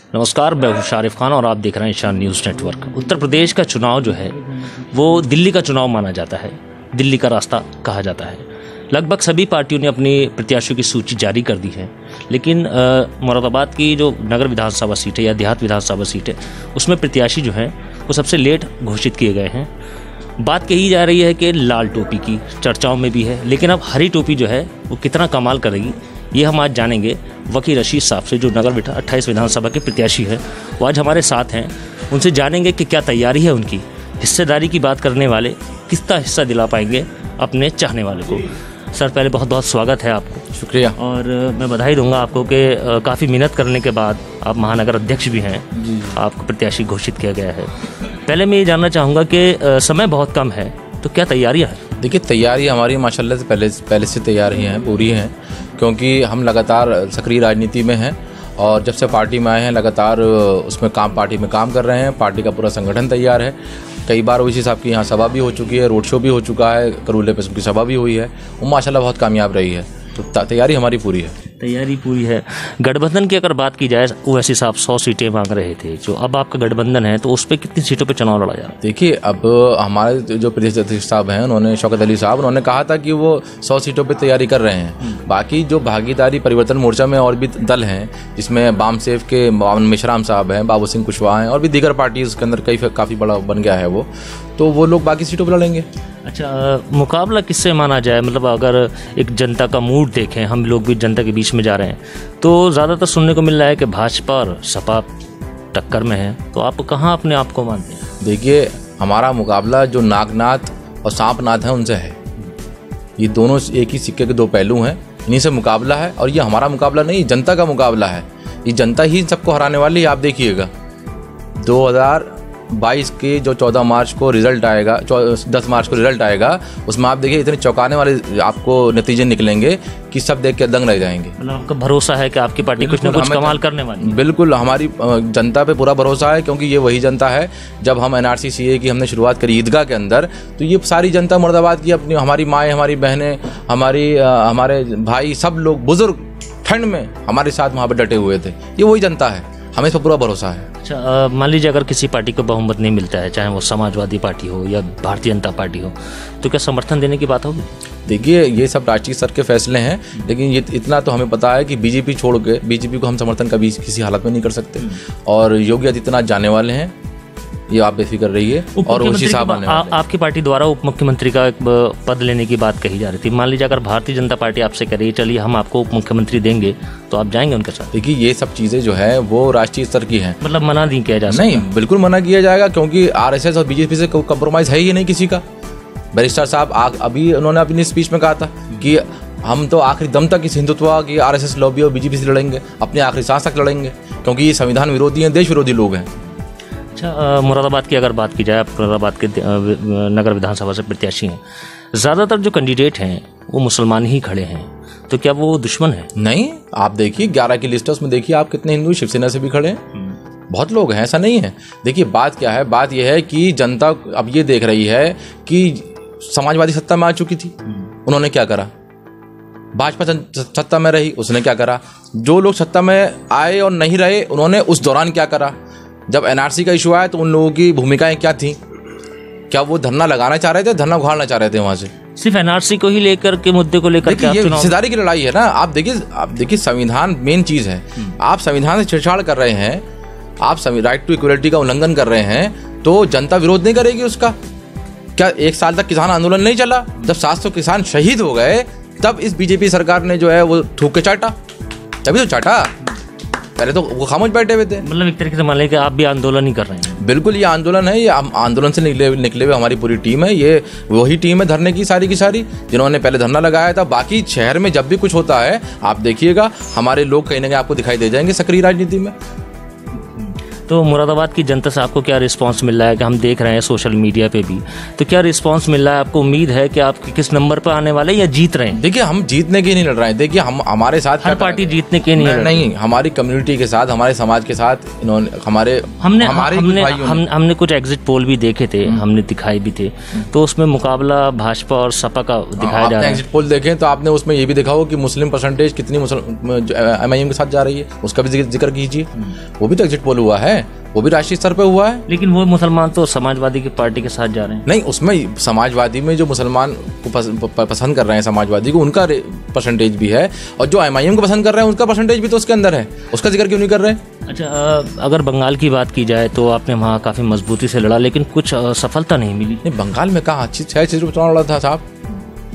नमस्कार, मैं हूं शारिफ खान और आप देख रहे हैं ईशान न्यूज़ नेटवर्क। उत्तर प्रदेश का चुनाव जो है वो दिल्ली का चुनाव माना जाता है, दिल्ली का रास्ता कहा जाता है। लगभग सभी पार्टियों ने अपनी प्रत्याशियों की सूची जारी कर दी है, लेकिन मुरादाबाद की जो नगर विधानसभा सीट है या देहात विधानसभा सीट है उसमें प्रत्याशी जो हैं वो सबसे लेट घोषित किए गए हैं। बात कही जा रही है कि लाल टोपी की चर्चाओं में भी है, लेकिन अब हरी टोपी जो है वो कितना कमाल करेगी ये हम आज जानेंगे वकील रशीद साहब से, जो नगर 28 विधानसभा के प्रत्याशी हैं। वो आज हमारे साथ हैं, उनसे जानेंगे कि क्या तैयारी है उनकी। हिस्सेदारी की बात करने वाले कितना हिस्सा दिला पाएंगे अपने चाहने वाले को। सर, पहले बहुत बहुत स्वागत है आपको। शुक्रिया। और मैं बधाई दूंगा आपको कि काफ़ी मेहनत करने के बाद आप महानगर अध्यक्ष भी हैं, आपको प्रत्याशी घोषित किया गया है। पहले मैं ये जानना चाहूँगा कि समय बहुत कम है, तो क्या तैयारियाँ हैं? देखिए, तैयारी हमारी माशाल्लाह से पहले से तैयारी हैं, पूरी हैं, क्योंकि हम लगातार सक्रिय राजनीति में हैं और जब से पार्टी में आए हैं लगातार उसमें पार्टी में काम कर रहे हैं। पार्टी का पूरा संगठन तैयार है। कई बार ओवैसी साहब की यहाँ सभा भी हो चुकी है, रोड शो भी हो चुका है, करूले पे उनकी सभा भी हुई है, वो माशाल्लाह बहुत कामयाब रही है। तो तैयारी हमारी पूरी है। तैयारी पूरी है। गठबंधन की अगर बात की जाए, ओवैसी साहब 100 सीटें मांग रहे थे, जो अब आपका गठबंधन है तो उस पर कितनी सीटों पे चुनाव लड़ा जाए? देखिए, अब हमारे जो प्रदेश अध्यक्ष साहब हैं, उन्होंने शौकत अली साहब, उन्होंने कहा था कि वो 100 सीटों पे तैयारी कर रहे हैं। बाकी जो भागीदारी परिवर्तन मोर्चा में और भी दल हैं, जिसमें बाम सेफ के मेशराम साहब हैं, बाबू सिंह कुशवाहा हैं और भी दीगर पार्टी उसके अंदर काफ़ी बड़ा बन गया है तो वो लोग बाकी सीटों पर लड़ेंगे। अच्छा, मुकाबला किससे माना जाए? मतलब अगर एक जनता का मूड देखें, हम लोग भी जनता के बीच में जा रहे हैं, तो ज़्यादातर सुनने को मिल रहा है कि भाजपा और सपा टक्कर में है, तो आप कहाँ अपने आप को मानते हैं? देखिए, हमारा मुकाबला जो नागनाथ और सांपनाथ है उनसे है। ये दोनों एक ही सिक्के के दो पहलू हैं, इन्हीं से मुकाबला है। और ये हमारा मुकाबला नहीं, जनता का मुकाबला है। ये जनता ही सबको हराने वाली है। आप देखिएगा 2022 के जो 14 मार्च को रिजल्ट आएगा, 10 मार्च को रिजल्ट आएगा, उसमें आप देखिए इतने चौंकाने वाले आपको नतीजे निकलेंगे कि सब देख के दंग रह जाएंगे। मतलब आपका भरोसा है कि आपकी पार्टी कुछ ना कुछ कमाल करने वाली है? बिल्कुल, हमारी जनता पे पूरा भरोसा है, क्योंकि ये वही जनता है। जब हम NRC CA की हमने शुरुआत करी ईदगाह के अंदर, तो ये सारी जनता मुरादाबाद की, अपनी हमारी माएँ, हमारी बहनें, हमारे भाई, सब लोग बुजुर्ग ठंड में हमारे साथ वहाँ पर डटे हुए थे। ये वही जनता है, हमें इस पर पूरा भरोसा है। अच्छा, मान लीजिए अगर किसी पार्टी को बहुमत नहीं मिलता है, चाहे वो समाजवादी पार्टी हो या भारतीय जनता पार्टी हो, तो क्या समर्थन देने की बात होगी? देखिए, ये सब राष्ट्रीय स्तर के फैसले हैं, लेकिन ये इतना तो हमें पता है कि बीजेपी छोड़ के, बीजेपी को हम समर्थन कभी किसी हालत में नहीं कर सकते। और योगी आदित्यनाथ जाने वाले हैं, ये आप बेफिक्र रहिए। और ओवैसी साहब आने वाले हैं। आपकी पार्टी द्वारा उप मुख्यमंत्री का एक पद लेने की बात कही जा रही थी। मान लीजिए अगर भारतीय जनता पार्टी आपसे करे चलिए हम आपको उप मुख्यमंत्री देंगे, तो आप जाएंगे उनके साथ? देखिए, ये सब चीज़ें जो है वो राष्ट्रीय स्तर की हैं। मतलब मना नहीं किया जा सकता? नहीं, बिल्कुल मना किया जाएगा, क्योंकि RSS और बीजेपी से कोई कंप्रोमाइज़ है ही नहीं किसी का। बैरिस्टर साहब अभी उन्होंने अपनी स्पीच में कहा था कि हम तो आखिरी दम तक इस हिंदुत्व की RSS लॉबी और बीजेपी से लड़ेंगे, अपने आखिरी सांस तक लड़ेंगे, क्योंकि ये संविधान विरोधी हैं, देश विरोधी लोग हैं। अच्छा, मुरादाबाद की अगर बात की जाए, मुरादाबाद के नगर विधानसभा से प्रत्याशी हैं, ज़्यादातर जो कैंडिडेट हैं वो मुसलमान ही खड़े हैं, तो क्या वो दुश्मन है? नहीं, आप देखिए 11 की लिस्ट है, उसमें देखिए आप कितने हिंदू शिवसेना से भी खड़े हैं। बहुत लोग हैं, ऐसा नहीं है। देखिए, बात क्या है, बात यह है कि जनता अब ये देख रही है कि समाजवादी सत्ता में आ चुकी थी, उन्होंने क्या करा। भाजपा सत्ता में रही, उसने क्या करा। जो लोग सत्ता में आए और नहीं रहे, उन्होंने उस दौरान क्या करा। जब NRC का इशू आया तो उन लोगों की भूमिकाएं क्या थी? क्या वो धरना लगाना चाह रहे थे, धरना उखाड़ना चाह रहे थे वहां से? सिर्फ NRC को ही लेकर के, मुद्दे को लेकर के ये हिस्सेदारी की लड़ाई है ना। आप देखिए संविधान मेन चीज है। आप संविधान से छेड़छाड़ कर रहे हैं, आप राइट टू इक्वलिटी का उल्लंघन कर रहे हैं, तो जनता विरोध नहीं करेगी उसका? क्या 1 साल तक किसान आंदोलन नहीं चला? जब 700 किसान शहीद हो गए, तब इस बीजेपी सरकार ने जो है वो ठूक के चाटा, तभी तो चाटा। पहले तो वो खामोश बैठे हुए थे। मतलब एक तरीके से मान लें कि आप भी आंदोलन ही कर रहे हैं? बिल्कुल, ये आंदोलन है। ये आंदोलन से निकले हुए हमारी पूरी टीम है। ये वही टीम है धरने की सारी जिन्होंने पहले धरना लगाया था। बाकी शहर में जब भी कुछ होता है, आप देखिएगा हमारे लोग कहीं ना कहीं आपको दिखाई दे जाएंगे सक्रिय राजनीति में। तो मुरादाबाद की जनता से आपको क्या रिस्पांस मिल रहा है कि हम देख रहे हैं सोशल मीडिया पे भी, तो क्या रिस्पांस मिल रहा है? आपको उम्मीद है कि आप किस नंबर पर आने वाले या जीत रहे हैं? देखिए, हम जीतने के नहीं लड़ रहे हैं। देखिए, हम हमारे साथ हर पार्टी जीतने के नहीं, हमारी कम्युनिटी के साथ, हमारे समाज के साथ इन्होंने हमने कुछ एग्जिट पोल भी देखे थे, हमने दिखाए भी थे, तो उसमें मुकाबला भाजपा और सपा का दिखाया जा रहा है। एग्जिट पोल देखें तो आपने उसमें ये भी देखा हो कि मुस्लिम परसेंटेज कितनी MIM के साथ जा रही है, उसका भी जिक्र कीजिए। वो भी तो एग्जिट पोल हुआ है, वो भी राष्ट्रीय स्तर पे हुआ है। लेकिन वो मुसलमान तो समाजवादी की पार्टी के साथ जा रहे हैं। नहीं, उसमें समाजवादी में जो मुसलमान को पसंद कर रहे हैं, समाजवादी को, उनका परसेंटेज भी है, और जो MIM को पसंद कर रहे हैं उनका परसेंटेज भी तो उसके अंदर है। उसका जिक्र क्यों नहीं कर रहे? अच्छा, अगर बंगाल की बात की जाए तो आपने वहाँ काफ़ी मजबूती से लड़ा, लेकिन कुछ सफलता नहीं मिली। नहीं, बंगाल में कहाँ 6 सीटों पर चुनाव लड़ा था साहब?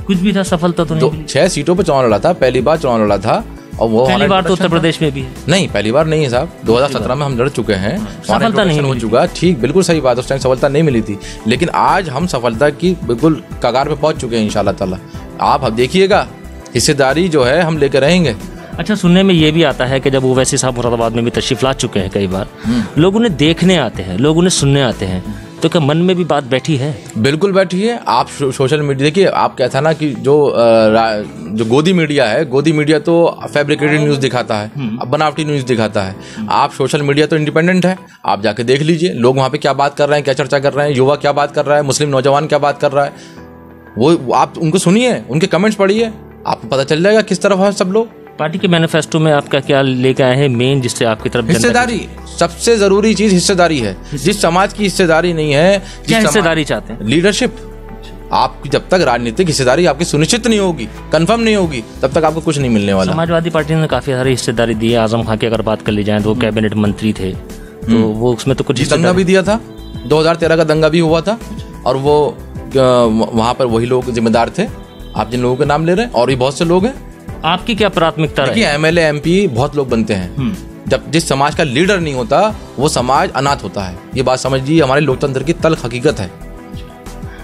कुछ भी था, सफलता तो नहीं। 6 सीटों पर चुनाव लड़ा था, पहली बार चुनाव लड़ा था। और वो पहली बार तो उत्तर प्रदेश में भी है। नहीं, पहली बार नहीं है साहब, 2017 में हम लड़ चुके हैं, सफलता नहीं हो चुका। ठीक, बिल्कुल सही बात, उस टाइम सफलता नहीं मिली थी, लेकिन आज हम सफलता की बिल्कुल कगार पे पहुंच चुके हैं इंशाल्लाह ताला। आप अब देखिएगा, हिस्सेदारी जो है हम लेकर रहेंगे। अच्छा, सुनने में ये भी आता है कि जब ओवैसी साहब मुरादाबाद में भी तशरीफ ला चुके हैं कई बार, लोग उन्हें देखने आते हैं, लोग उन्हें सुनने आते हैं, तो क्या मन में भी बात बैठी है? बिल्कुल बैठी है। आप सोशल मीडिया देखिए, आप क्या था ना कि जो गोदी मीडिया है, गोदी मीडिया तो फैब्रिकेटेड न्यूज़ दिखाता है, बनावटी न्यूज़ दिखाता है। आप सोशल मीडिया तो इंडिपेंडेंट है, आप जाके देख लीजिए लोग वहाँ पे क्या बात कर रहे हैं, क्या चर्चा कर रहे हैं, युवा क्या बात कर रहा है, मुस्लिम नौजवान क्या बात कर रहा है, वो आप उनको सुनिए, उनके कमेंट्स पढ़िए, आपको पता चल जाएगा किस तरफ है सब लोग। पार्टी के मैनिफेस्टो में आपका क्या लेके आए हैं मेन, जिससे आपकी तरफ? हिस्सेदारी, सबसे जरूरी चीज हिस्सेदारी है। जिस समाज की हिस्सेदारी नहीं है, क्या हिस्सेदारी चाहते हैं? लीडरशिप। आपकी जब तक राजनीतिक हिस्सेदारी आपकी सुनिश्चित नहीं होगी, कंफर्म नहीं होगी, तब तक आपको कुछ नहीं मिलने वाला। समाजवादी पार्टी ने काफी सारी हिस्सेदारी दी है। आजम खान की अगर बात कर ली जाए तो वो कैबिनेट मंत्री थे, तो वो उसमें तो कुछ दंगा भी दिया था, 2013 का दंगा भी हुआ था, और वो वहां पर वही लोग जिम्मेदार थे, आप जिन लोगों के नाम ले रहे हैं, और भी बहुत से लोग हैं। आपकी क्या प्राथमिकता है? देखिए, MLA MP बहुत लोग बनते हैं, जब जिस समाज का लीडर नहीं होता वो समाज अनाथ होता है। ये बात समझिए, हमारे लोकतंत्र की तल्ख हकीकत है।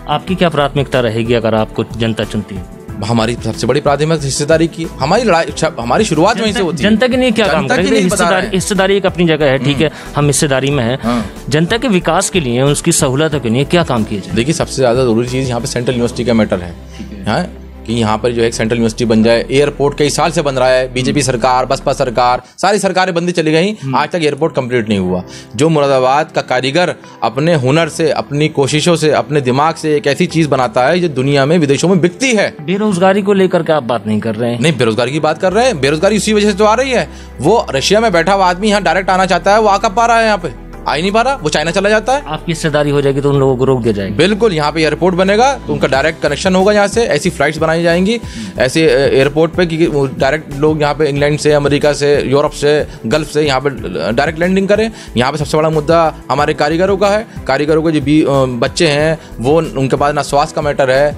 आपकी क्या प्राथमिकता रहेगी अगर आपको जनता चुनती है? हमारी सबसे बड़ी प्राथमिकता हिस्सेदारी की। हमारी लड़ाई, हमारी शुरुआत वहीं से होती है। जनता के लिए क्या काम करेंगे? हिस्सेदारी एक अपनी जगह है, ठीक है, हम हिस्सेदारी में हैं। जनता के विकास के लिए, उसकी सहूलत के लिए क्या काम किया जाए? देखिए, सबसे ज्यादा जरूरी चीज यहाँ पे सेंट्रल यूनिवर्सिटी का मैटर है, कि यहाँ पर जो है सेंट्रल यूनिवर्सिटी बन जाए। एयरपोर्ट कई साल से बन रहा है, बीजेपी सरकार, बसपा सरकार, सारी सरकारें बंदी चली गई, आज तक एयरपोर्ट कंप्लीट नहीं हुआ। जो मुरादाबाद का कारीगर अपने हुनर से, अपनी कोशिशों से, अपने दिमाग से एक ऐसी चीज बनाता है जो दुनिया में, विदेशों में बिकती है। बेरोजगारी को लेकर के आप बात नहीं कर रहे हैं? नहीं, बेरोजगारी की बात कर रहे हैं। बेरोजगारी उसी वजह से तो आ रही है। वो रशिया में बैठा हुआ आदमी यहाँ डायरेक्ट आना चाहता है, वो आ कब पा रहा है? यहाँ पे आ ही नहीं पा रहा, वो चाइना चला जाता है। आपकी हिस्सेदारी हो जाएगी तो उन लोगों को रोक दिया जाएगा। बिल्कुल, यहाँ पे एयरपोर्ट बनेगा तो उनका डायरेक्ट कनेक्शन होगा, यहाँ से ऐसी फ्लाइट्स बनाई जाएंगी ऐसे एयरपोर्ट पे कि डायरेक्ट लोग यहाँ पे इंग्लैंड से, अमेरिका से, यूरोप से, गल्फ से यहाँ पे डायरेक्ट लैंडिंग करें। यहाँ पे सबसे बड़ा मुद्दा हमारे कारीगरों का है। कारीगरों के जो बच्चे हैं, वो उनके पास ना स्वास्थ्य का मैटर है,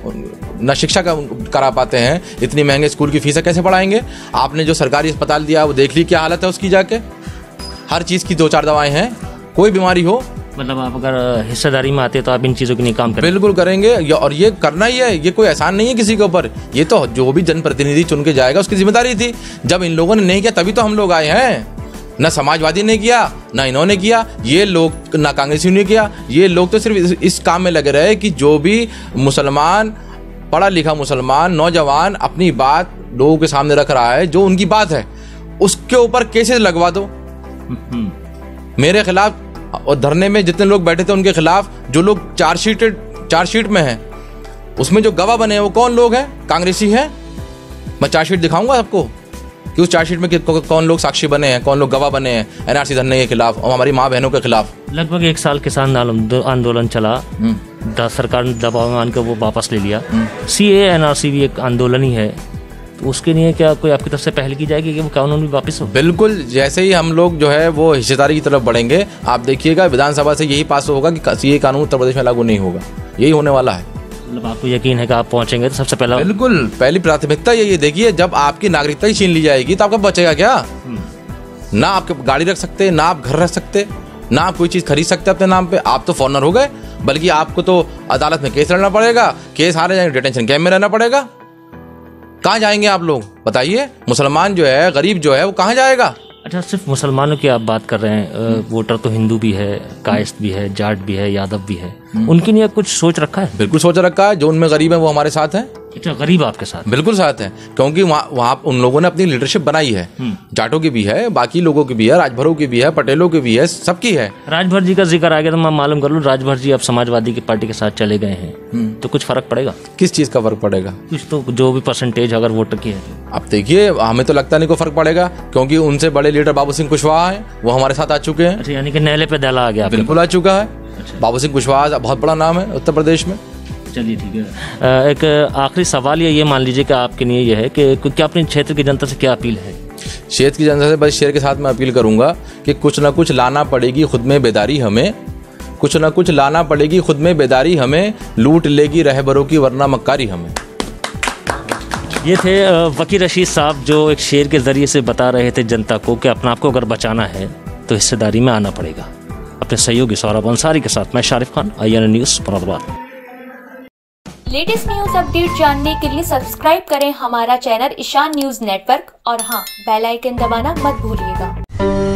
ना शिक्षा का करा पाते हैं। इतनी महंगे स्कूल की फीसें कैसे पढ़ाएंगे? आपने जो सरकारी अस्पताल दिया वो देख ली क्या हालत है उसकी, जाके हर चीज़ की 2-4 दवाएं हैं, कोई बीमारी हो। मतलब आप अगर हिस्सेदारी में आते तो आप इन चीज़ों के लिए काम करेंगे? बिल्कुल करेंगे, और ये करना ही है। ये कोई आसान नहीं है किसी के ऊपर। ये तो जो भी जनप्रतिनिधि चुन के जाएगा उसकी जिम्मेदारी थी। जब इन लोगों ने नहीं किया तभी तो हम लोग आए हैं। ना समाजवादी ने किया, ना इन्होंने किया, ये लोग, ना कांग्रेसियों ने किया। ये लोग तो सिर्फ इस काम में लगे रहे कि जो भी मुसलमान, पढ़ा लिखा मुसलमान नौजवान अपनी बात लोगों के सामने रख रहा है, जो उनकी बात है, उसके ऊपर केसेस लगवा दो मेरे खिलाफ। और धरने में जितने लोग बैठे थे उनके खिलाफ, जो लोग चार्जशीट में हैं, उसमें जो गवाह बने हैं वो कौन लोग हैं? कांग्रेसी हैं। मैं चार्जशीट दिखाऊंगा आपको कि उस चार्जशीट में कौन लोग साक्षी बने हैं, कौन लोग गवाह बने हैं NRC धरने के खिलाफ और हमारी माँ बहनों के खिलाफ। लगभग 1 साल किसान आंदोलन चला, सरकार ने दबाव मान कर वो वापस ले लिया। CAA NRC भी एक आंदोलन ही है, तो उसके लिए क्या कोई आपकी तरफ से पहल की जाएगी कि वो कानून भी वापस हो? बिल्कुल, जैसे ही हम लोग जो है वो हिस्सेदारी की तरफ बढ़ेंगे, आप देखिएगा विधानसभा से यही पास होगा कि CAA कानून उत्तर प्रदेश में लागू नहीं होगा। यही होने वाला है। मतलब आपको यकीन है कि आप पहुंचेंगे तो सबसे पहला? बिल्कुल, पहली प्राथमिकता यही देखिए, जब आपकी नागरिकता ही छीन ली जाएगी तो आपका बचेगा क्या? ना आप गाड़ी रख सकते, ना आप घर रख सकते, ना आप कोई चीज़ खरीद सकते अपने नाम पे। आप तो फॉरनर हो गए, बल्कि आपको तो अदालत में केस लड़ना पड़ेगा, केस हारे जाएंगे, डिटेंशन कैंप में रहना पड़ेगा। कहाँ जाएंगे आप लोग बताइए? मुसलमान जो है, गरीब जो है, वो कहाँ जाएगा? अच्छा, सिर्फ मुसलमानों की आप बात कर रहे हैं, वोटर तो हिंदू भी है, कायस्थ भी है, जाट भी है, यादव भी है, उनके लिए कुछ सोच रखा है? बिल्कुल सोच रखा है। जो उनमें गरीब है वो हमारे साथ है। अच्छा, गरीब आपके साथ? बिल्कुल साथ है, क्योंकि वहाँ उन लोगों ने अपनी लीडरशिप बनाई है। जाटों की भी है, बाकी लोगों की भी है, राजभरों की भी है, पटेलों की भी है, सबकी है। राजभर जी का जिक्र आ गया तो मैं मालूम कर लूँ, राजभर जी अब समाजवादी की पार्टी के साथ चले गए हैं, तो कुछ फर्क पड़ेगा? किस चीज़ का फर्क पड़ेगा? कुछ तो, जो भी परसेंटेज अगर वोटर की है। अब देखिए, हमें तो लगता नहीं कोई फर्क पड़ेगा, क्योंकि उनसे बड़े लीडर बाबू सिंह कुशवाहा हैं, वो हमारे साथ आ चुके हैं। अच्छा, यानी कि नहले पे दहला आ गया? बिल्कुल आ चुका है। बाबू सिंह कुशवाहा बहुत बड़ा नाम है उत्तर प्रदेश में। चलिए ठीक है। एक आखिरी सवाल ये मान लीजिए कि आपके लिए ये है कि क्या अपने क्षेत्र की जनता से क्या अपील है? क्षेत्र की जनता से बस शेर के साथ मैं अपील करूंगा कि कुछ ना कुछ लाना पड़ेगी खुद में बेदारी हमें, कुछ ना कुछ लाना पड़ेगी खुद में बेदारी हमें, लूट लेगी रहबरों की वरना मक्कारी हमें। ये थे वकील रशीद साहब, जो एक शेर के ज़रिए से बता रहे थे जनता को कि अपना आपको अगर बचाना है तो हिस्सेदारी में आना पड़ेगा। अपने सहयोगी सौरभ अंसारी के साथ मैं Sharif Khan, IANA news Moradabad. Latest news update जानने के लिए सब्सक्राइब करें हमारा चैनल ईशान न्यूज नेटवर्क और हाँ, बेल आइकन दबाना मत भूलिएगा।